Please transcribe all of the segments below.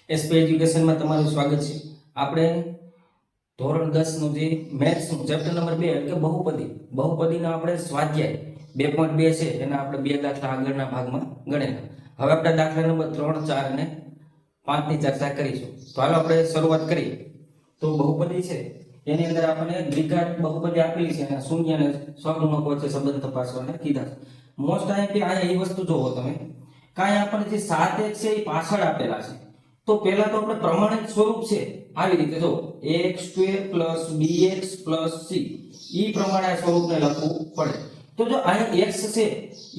SP એજ્યુકેશનમાં તમારું સ્વાગત છે. આપણે ધોરણ 10 નું જે મેથ્સ નું ચેપ્ટર નંબર 2 એટલે કે બહુપદીનો આપણે સ્વાધ્યાય 2.2 છે એના આપણે બે દાખલા આગળના ભાગમાં ગણેલા. હવે આપણે દાખલા નંબર 3, 4 અને 5 ની ચર્ચા કરીશું. તો હાલો આપણે શરૂઆત કરીએ. તો બહુપદી છે એની અંદર આપણને દ્વિઘાત બહુપદી આપેલી છે અને શૂન્ય અને સહગુણકો વચ્ચે સંબંધ તપાસવાના કીધા છે. મોસ્ટ અહીંયા એ વસ્તુ જોવો તમે, કાંઈ આપણને જે 7x છે એ પાછળ આપેલા છે. તો પહેલા તો આપણે પ્રમાણિત સ્વરૂપ છે આવી રીતે જો x² + bx + c ઈ પ્રમાણે આ સ્વરૂપને લખવું પડે. તો જો અહીંયા x છે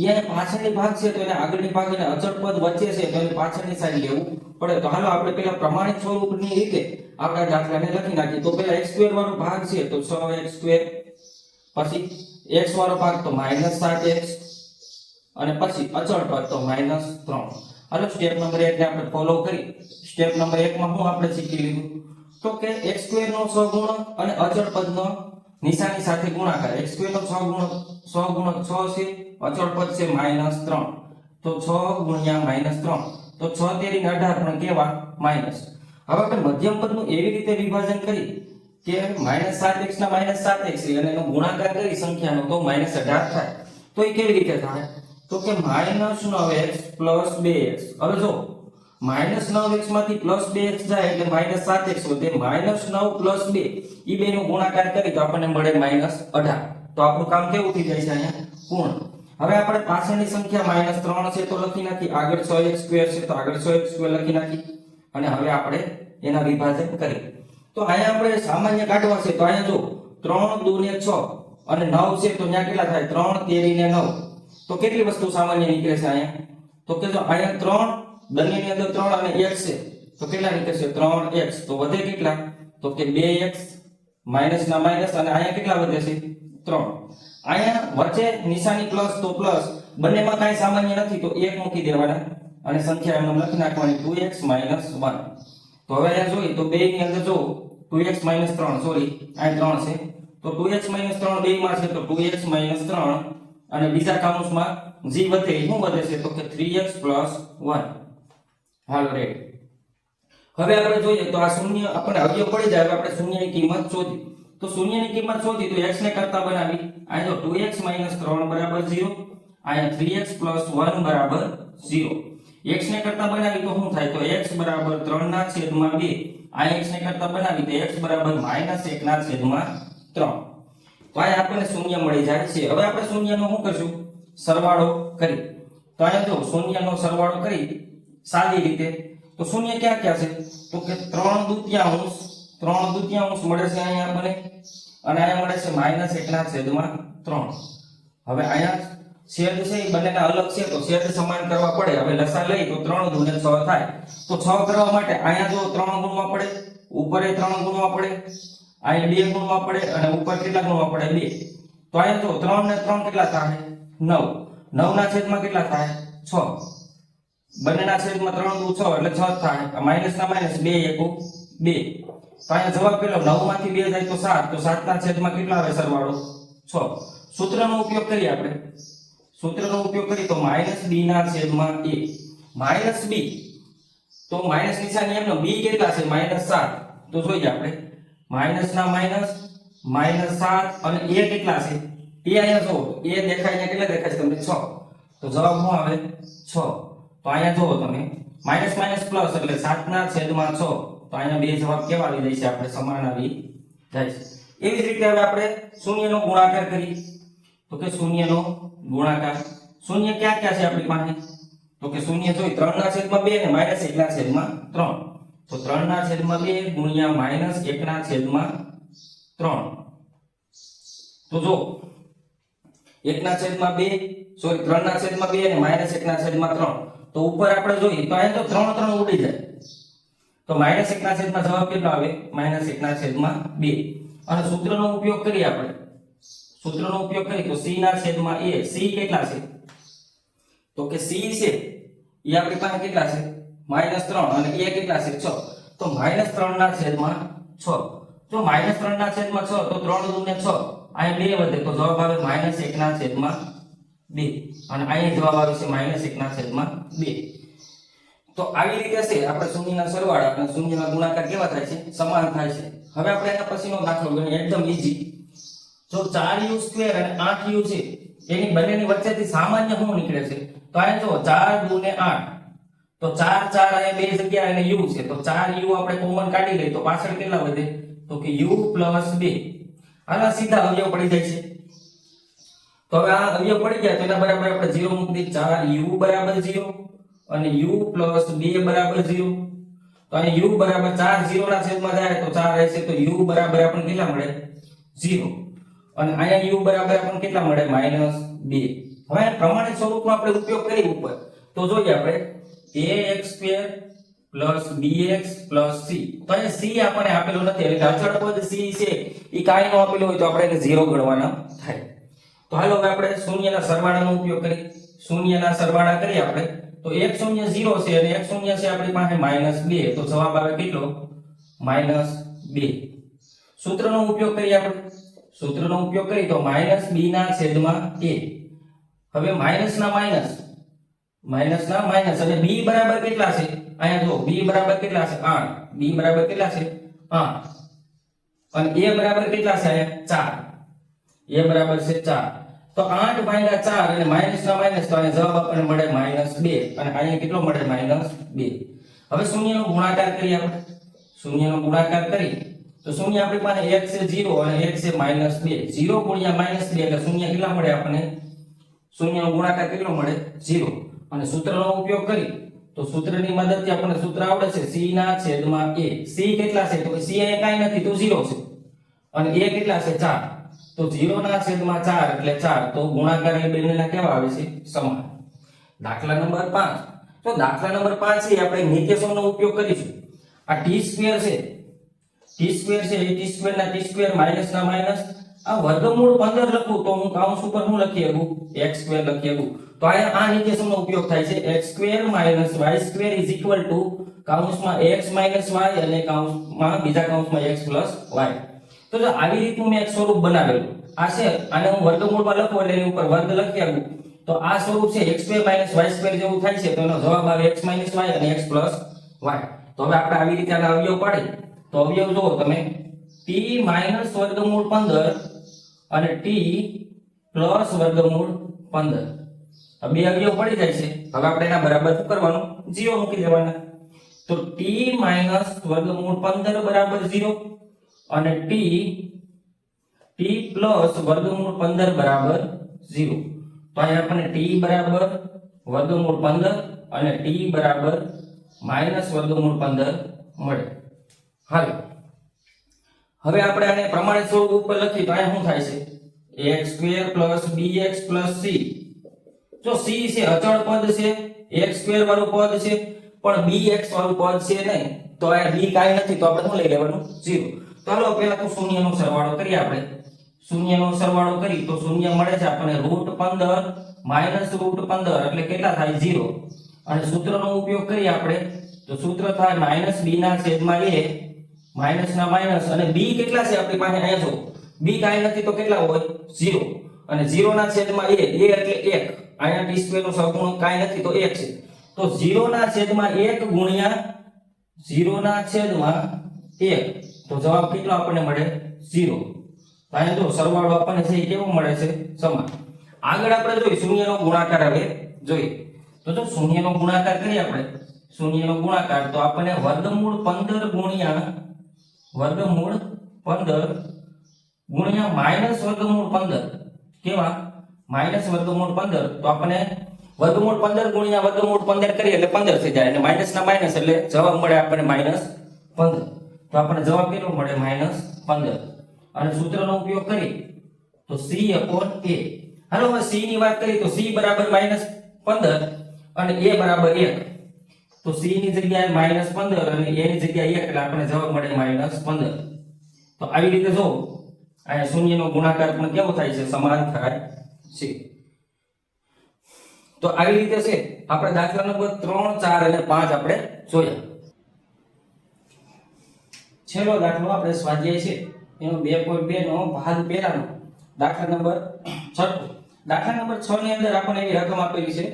એ પાછળની ભાગ છે તો એને આગળની ભાગ અને અચળ પદ વચ્ચે છે તો એને પાછળની સાઈડ લેવું પડે. તો હાલો આપણે પહેલા પ્રમાણિત સ્વરૂપની રીતે આપણે દાખલાને લખી નાખીએ. તો પહેલા x² વાળો ભાગ છે તો 6x², પછી x વાળો ભાગ તો -7x અને પછી અચળ પદ તો -3. હાલો સ્ટેપ નંબર 1 ને આપણે ફોલો કરી. સ્ટેપ નંબર 1 માં હું આપણે શીખી લીધું તો કે x² નો સહગુણક અને અચળ પદનો નિશાની સાથે ગુણાકાર. x² નો સહગુણક 6 છે, અચળ પદ છે -3, તો 6 × -3 તો 6 તેરી 18 પણ કેવા માઈનસ. હવે આપણે મધ્યમ પદનું એવી રીતે વિભાજન કરી કે -7x ના -7x અને એનો ગુણાકાર કરી સંખ્યાનો તો -18 થાય. તો એ કેવી રીતે થાય? તો કે -9x + 2x. હવે જો -9x માંથી +2x જાય એટલે -7x વધે. -9 + 2 ઈ બેનો ગુણાકાર કરી તો આપણને મળે -18. તો આપણું કામ કેવું થઈ જાય છે અહીંયા પૂર્ણ. હવે આપણે પાછળની સંખ્યા -3 છે તો લખી નાખી, આગળ 6x² છે તો આગળ 6x² લખી નાખી અને હવે આપણે એના વિભાજન કરી. તો અહીંયા આપણે સામાન્ય કાઢવા છે તો અહીંયા જો 3 × 2 = 6 અને 9 છે તો ત્યાં કેટલા થાય? 3 તેરી ને 9. તો કેટલી વસ્તુ સામાન્ય નીકળે છે અહીંયા? તો કે જો અહીંયા 3 બંનેની અંદર 3 અને x છે તો કેટલા નીકળશે? 3x. તો વધે કેટલા? તો કે 2x માઈનસ ના માઈનસ અને અહીંયા કેટલા વધે છે? 3. અહીંયા વચ્ચે નિશાની પ્લસ તો પ્લસ, બંનેમાં કાંઈ સામાન્ય નથી તો 1 મૂકી દેવાના અને સંખ્યા એમને લખી નાખવાની 2x - 1. તો હવે અહીંયા જોઈએ તો બે ની અંદર જો 2x - 3 સોરી અહીં 3 છે તો 2x - 3 બેયમાં છે તો 2x - 3 અને બીજા કૌંસમાં g વધે શું વધે છે? તો કે 3x + 1. હાલો રેડી. હવે આપણે જોઈએ તો આ શૂન્ય આપણે અવયવ પડી જાય. હવે આપણે શૂન્યની કિંમત શોધી. તો શૂન્યની કિંમત શોધી તો x ને કરતા બનાવી. અહીં જો 2x - 3 = 0, અહીંયા 3x + 1 = 0. x ને કરતા બનાવી તો શું થાય? તો x = 3/2. આ x ને કરતા બનાવી તો x = -1/3. તો આ આપણને શૂન્ય મળી જાય છે. હવે આપણે શૂન્યનો શું કરશું? સરવાળો કરી. તો અહીંયા જો શૂન્યનો સરવાળો કરી સાદી રીતે તો શૂન્ય ક્યાં ક્યાં છે? તો કે 3/2 મળે છે અહીંયા આપણને અને અહીંયા મળે છે -1/3. હવે અહીંયા છેદ છે એ બંનેના અલગ છે તો છેદ સમાન કરવા પડે. હવે લસા લઈ તો 3 × 2 = 6 થાય. તો 6 કરવા માટે અહીંયા જો 3 ગુણવા પડે, ઉપર 3 ગુણવા પડે, અહીંયા 2 ગુણવા પડે અને ઉપર કેટલા ગુણવા પડે? 2. તો અહીંયા જો 3 ને 3 કેટલા થાય? 9. 9 ના છેદમાં કેટલા થાય? 6. બંનેના છેદમાં 3 × 2 = 6 એટલે 6 થાય. માઈનસ ના માઈનસ 2 × 1 = 2. તો અહીંયા જવાબ કેટલો? 9 માંથી 2 જાય તો 7. તો 7 ના છેદમાં કેટલા આવે સરવાળો? 6. સૂત્રનો ઉપયોગ કરીએ આપણે. સૂત્રનો ઉપયોગ કરી તો -b/a. -b તો માઈનસ નિશાની એમનો b કેટલા છે? -7. તો જોઈએ આપણે માઈનસ ના માઈનસ -7 અને a કેટલા છે? a અહીંયા જો a દેખાય અહીંયા કેટલા દેખાય છે તમને? 6. તો જવાબ શું આવે? 6. તો અહીંયા જોવો તમે માઈનસ માઈનસ પ્લસ એટલે 7/6. તો અહીંયા બે જવાબ કેવા આવી જાય છે? આપણે સમાન આવી જાય છે. એવી જ રીતે હવે આપણે શૂન્યનો ગુણાકાર કરી. તો કે શૂન્યનો ગુણાકાર શૂન્ય ક્યાં ક્યાં છે આપણી પાસે? તો કે શૂન્ય જોઈ 3/2 ને -1/3. તો 3/2 × -1/3. તો જો 1/2 સોરી 3/2 અને -1/3. તો ઉપર આપણે જોઈએ તો અહીંયા તો 3 ઉડી જાય. તો -1/3 જવાબ કેટલો આવે? -1/2. અને સૂત્રનો ઉપયોગ કરીએ આપણે. સૂત્રનો ઉપયોગ કરી તો c/a. c કેટલા છે? તો કે c છે એ આપણી પાસે કેટલા છે? -3 અને a કેટલા છે? 6. તો -3/6. જો -3/6 તો 3 × 2 = 6. અહીંયા 2 વધે તો જવાબ આવે -1/2 અને અહીંયા જવાબ આવે છે -1/2. તો આવી રીતે છે આપણે શૂન્યના સરવાળા અને શૂન્યના ગુણાકાર કેવા થાય છે? સમાન થાય છે. હવે આપણે એના પછીનો દાખલો ગણીએ, એકદમ ઈઝી. જો 4u² અને 8u છે એની બંનેની વચ્ચેથી સામાન્ય શું નીકળે છે? તો આ જો 4 2 ને 8, તો 4 4 અહીંયા બે જગ્યા અને u છે, તો 4u આપણે કોમન કાઢી લઈએ તો પાછળ કેટલા વધે? તો કે u + 2. આના સીધા અવયવ પડી જાય છે. તો હવે આ અવયવ પડી ગયા તો એના બરાબર આપણે 0 મૂકી દઈએ. 4u = 0 અને u + 2 = 0. તો અહીં u બરાબર 4 0 ના છેદમાં જાય તો 4 રહેશે, તો u બરાબર આપણને કેટલા મળે? 0. અને અહીંયા u બરાબર આપણને કેટલા મળે? -2. હવે પ્રમાણિત સ્વરૂપનો આપણે ઉપયોગ કરી ઉપર તો જોઈએ આપણે ax² + bx + c. તો અહીંયા c આપણને આપેલો નથી એટલે અચળ પદ c છે એ કાંઈ ન આપેલું હોય તો આપણે એને 0 ગણવાના થાય. તો હાલો હવે આપણે શૂન્યના સરવાળાનો ઉપયોગ કરીએ. શૂન્યના સરવાળા કરીએ આપણે તો 1 0 0 છે અને 1 0 છે આપણી પાસે -2, તો જવાબ આવે કેટલો? -2. સૂત્રનો ઉપયોગ કરીએ આપણે. સૂત્રનો ઉપયોગ કરી તો -b/a. હવે માઈનસના માઈનસ અને b બરાબર કેટલા છે? અહીંયા જો b બરાબર કેટલા છે? 8. b બરાબર કેટલા છે? 8. અને a બરાબર કેટલા છે? અહીંયા 4. a બરાબર છે 4. તો 8 ભાગ્યા 4 અને માઈનસના માઈનસ તો અહીંયા જવાબ આપણને મળે -2 અને અહીંયા કેટલો મળે? -2. હવે શૂન્યનો ગુણાકાર કરીએ આપણે. શૂન્યનો ગુણાકાર કરી તો શૂન્ય આપણી પાસે 1 છે 0 અને 1 છે -2. 0 ગુણ્યા -2 એટલે શૂન્ય કેટલા મળે આપણને? શૂન્યનો ગુણાકાર કેટલો મળે? 0. અને સૂત્રનો ઉપયોગ કરી તો સૂત્રની મદદથી આપણને સૂત્ર આવડે છે c/a. c કેટલા છે? તો c અહીંયા કાંઈ નથી તો 0 છે અને a કેટલા છે? 4. તો 0/4 એટલે 4. તો ગુણાકાર એ બંનેના કેવા આવે છે? સમાન. દાખલા નંબર 5. તો દાખલા નંબર 5 છે આપણે નિત્યસમનો ઉપયોગ કરીશું. આ t² છે, t² છે એ t² ના t² માઈનસના માઈનસ આ વર્ગમૂળ 15 લખું તો હું કૌંસ ઉપર શું લખી શકું? x² લખી શકું. તો અહીંયા આ નિત્યસમનો ઉપયોગ થાય છે. x² - y² કૌંસમાં x - y અને કૌંસમાં બીજા કૌંસમાં x + y. તો જો આવી રીતનું મેં એક સ્વરૂપ બનાવેલું આ છે, આને હું વર્ગમૂળમાં લખું એટલે એની ઉપર વર્ગ લખી આપું તો આ સ્વરૂપ છે x² - y² જેવું થાય છે. તો એનો જવાબ આવે x - y અને x + y. તો હવે આપણે આવી રીતે આના અવયવ પાડીએ તો અવયવ જુઓ તમે t - વર્ગમૂળ 15 અને t + વર્ગમૂળ 15. આ બે અવયવ પડી જાય છે. હવે આપણે એના બરાબર શું કરવાનું? 0 મૂકી દેવાના. તો t - વર્ગમૂળ 15 = 0 અને t + વર્ગમૂળ 15 = 0. તો અહીંયા આપણને t = વર્ગમૂળ 15 અને t = વર્ગમૂળ 15 મળે. હાલો હવે આપણે આને પ્રમાણિત સ્વરૂપ ઉપર લખી તો અહીંયા શું થાય છે? x² + bx + c. જો c છે અચળ પદ છે, x² વાળું પદ છે પણ bx વાળું પદ છે નહીં, તો અહીંયા b કાંઈ નથી તો આપણે શું લઈ લેવાનું? 0. તો હાલો પહેલા તો શૂન્યનો સરવાળો કરીએ આપણે. શૂન્યનો સરવાળો કરી તો શૂન્ય મળે છે આપણને √15 - √15 એટલે કેટલા થાય? 0. અને સૂત્રનો ઉપયોગ કરીએ આપણે તો સૂત્ર થાય -b/a માઈનસના માઈનસ અને b કેટલા છે આપણી પાસે? અહીંયા જો b કાંઈ નથી તો કેટલા હોય? 0. અને 0/a એટલે 1. અહીંયા t² નો સહગુણક કાંઈ નથી તો 1 છે. તો 0/1 ગુણ્યા 0/1 તો જવાબ કેટલો આપણને મળે? 0. અહીંયા જો સરવાળો આપણને છે એ કેવો મળે છે? સમાન. આગળ આપણે જોઈએ શૂન્યનો ગુણાકાર. હવે જોઈએ તો જો શૂન્યનો ગુણાકાર કરીએ આપણે શૂન્યનો ગુણાકાર તો આપણને વર્ગમૂળ 15 ગુણ્યા વર્ગમૂળ 15 ગુણ્યા -વર્ગમૂળ 15 કેવા? -વર્ગમૂળ 15 તો આપણને વર્ગમૂળ 15 ગુણ્યા વર્ગમૂળ 15 કરીએ એટલે 15 થઈ જાય અને માઈનસના માઈનસ એટલે જવાબ મળે આપણને -15. તો આપણને જવાબ કેટલો મળે? -15. અને સૂત્રનો ઉપયોગ કરી તો c/a. હાલો હવે c ની વાત કરી તો c બરાબર -15 અને a બરાબર 1. તો c ની જગ્યાએ -15 અને a ની જગ્યાએ 1 એટલે આપણને જવાબ મળે -15. તો આવી રીતે જો અહીંયા શૂન્યનો ગુણાકાર પણ કેવો થાય છે? સમાન થાય છે. તો આવી રીતે છે આપણે દાખલા નંબર 3 4 અને 5 આપણે જોયા. છેલ્લો દાખલો આપણે સ્વાધ્યાય છે એનો 2.2 નો ભાગ પહેલાનો દાખલા નંબર 6. દાખલા નંબર 6 ની અંદર આપણને એવી રકમ આપેલી છે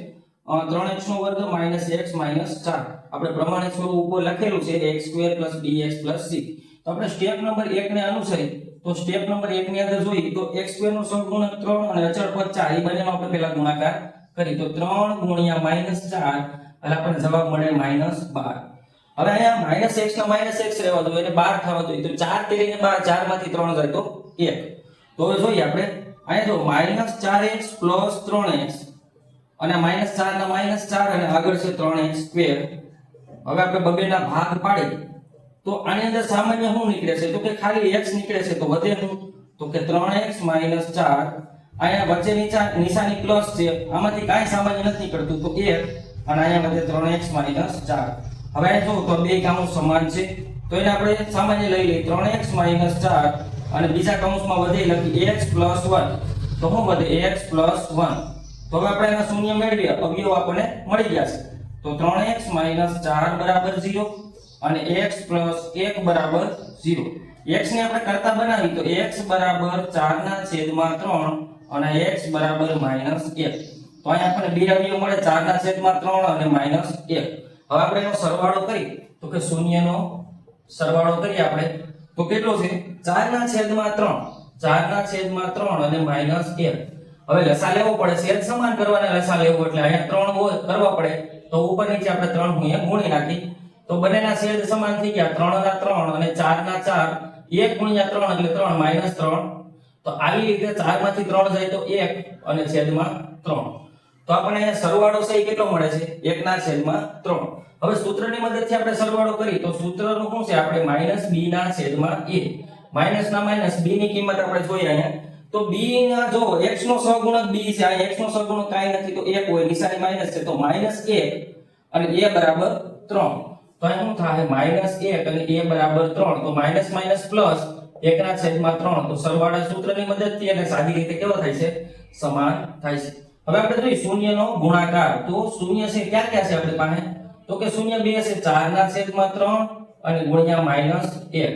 3x નો વર્ગ માઇનસ x માઇનસ 4 આપણે પ્રમાણિત સ્વરૂપ ઉપર લખેલું છે x square plus dx plus c. તો આપણે સ્ટેપ નંબર 1 ને અનુસરી તો સ્ટેપ નંબર 1 ની અંદર જોઈએ તો x સ્ક્વેર નો સહગુણક 3 અને અચળ પદ 4 એ બંનેનો આપણે પહેલા ગુણાકાર કરી તો 3 ગુણ્યા માઇનસ 4 એટલે આપણને જવાબ મળે માઇનસ 12. હવે અહીંયા માઇનસ x ના માઇનસ x રહેવા દો એટલે 12 થવા જોઈએ તો 4 તેરીને 12 4 માંથી 3 જાય તો 1. તો હવે જોઈએ આપણે અહીંયા જો માઇનસ 4x પ્લસ 3x અને માઇનસ 4 ના માઇનસ 4 અને આગળ છે 3x સ્ક્વેર. હવે આપણે બબેના ભાગ પાડી તો આની અંદર સામાન્ય શું નીકળે છે તો કે ખાલી x નીકળે છે તો વધે શું તો કે 3x 4 અહીંયા વચ્ચે નિશાની પ્લસ છે આમાંથી કાંઈ સામાન્ય નથી નીકળતું તો 1 અને અહીંયા વધે 3x 4. હવે અહીંયા જો તો બે કામો સમાન છે તો એને આપણે સામાન્ય લઈ લઈએ 3x 4 અને બીજા કૌંસમાં વધે લખી x 1 તો શું વધે x 1. તો હવે આપણે એના શૂન્ય મેળવીએ અવયવ આપણને મળી ગયા છે તો 3x 4 બરાબર 0 અને x 1 બરાબર 0. x ને આપણે કરતા બનાવી તો x બરાબર 4 ના છેદમાં 3 અને x બરાબર -1. તો અહીંયા આપણને બે અવયવ મળે 4 ના છેદમાં 3 અને -1. હવે આપણે એનો સરવાળો કરી તો કે શૂન્યનો સરવાળો કરીએ આપણે તો કેટલો છે 4 ના છેદમાં 3 4 ના છેદમાં 3 અને -1. હવે લસા લેવો પડે છેદ સમાન કરવાના લસા લેવો એટલે અહીંયા 3 હોય કરવા પડે તો ઉપર નીચે આપણે 3 ગુણી નાખી તો બંનેના છેદ સમાન થઈ ગયા 3 ના 3 અને 4 ના 4 1 ગુણ્યા 3 એટલે 3 -3. તો આવી રીતે 4 માંથી 3 જાય તો 1 અને છેદમાં 3. તો આપણને અહીંયા સરવાળો છે એ કેટલો મળે છે 1 ના છેદમાં 3. હવે સૂત્રની મદદથી આપણે સરવાળો કરી તો સૂત્રનું શું છે આપણે -b ના છેદમાં a માઈનસ ના માઈનસ b ની કિંમત આપણે જોઈએ અહીંયા તો b ના જો x નો સહગુણક b છે આ x નો સહગુણક કાઈ નથી તો 1 હોય નિશાની માઈનસ છે તો -1 અને a બરાબર 3. તો અહીં શું થાય -1 અને a બરાબર 3 તો માઈનસ માઈનસ પ્લસ 1 ના છેદમાં 3 તો સરવાળા સૂત્રની મદદથી અને સાદી રીતે કેવો થાય છે સમાન થાય છે. હવે આપણે જોઈએ શૂન્યનો ગુણાકાર તો શૂન્ય છે ક્યાં ક્યાં છે આપણી પાસે તો કે શૂન્ય બે છે 4 ના છેદમાં 3 અને ગુણ્યા -1.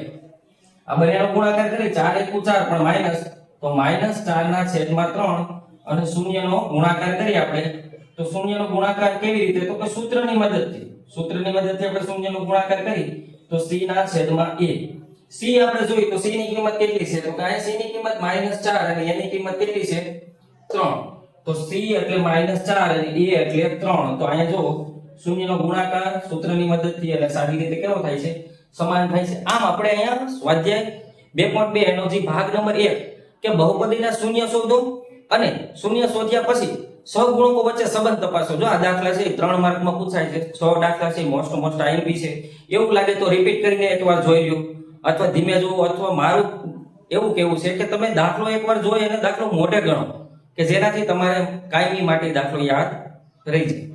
આ બંનેનો ગુણાકાર કરીએ 4 * 1 = 4 પણ માઈનસ તો -4 ના છેદમાં 3 અને શૂન્યનો ગુણાકાર કરીએ આપણે તો શૂન્યનો ગુણાકાર કેવી રીતે તો કે સૂત્રની મદદથી આપણે શૂન્યનો ગુણાકાર કરી તો c ના છેદમાં a. c આપણે જોઈએ તો c ની કિંમત કેટલી છે તો કે આ c ની કિંમત -4 અને a ની કિંમત કેટલી છે 3. તો c એટલે -4 અને a એટલે 3. તો અહીંયા જો શૂન્યનો ગુણાકાર સૂત્રની મદદથી અને સાદી રીતે કેવો થાય છે સમાન થાય છે. આમ આપણે અહીંયા સ્વાધ્યાય 2.2 એનો જે ભાગ નંબર 1 કે બહુપદીના શૂન્ય શોધો અને શૂન્ય શોધ્યા પછી સહગુણકો વચ્ચે સંબંધ તપાસો. જો આ દાખલા છે 3 માર્કમાં પૂછાય છે 6 દાખલા છે મોસ્ટ IMP છે. એવું લાગે તો રિપીટ કરીને એકવાર જોઈ લો અથવા ધીમે જોવો અથવા મારું એવું કહેવું છે કે તમે દાખલો એકવાર જોઈ અને દાખલો મોઢે ગણો કે જેનાથી તમારે કાયમી માટે દાખલો યાદ રહી જાય.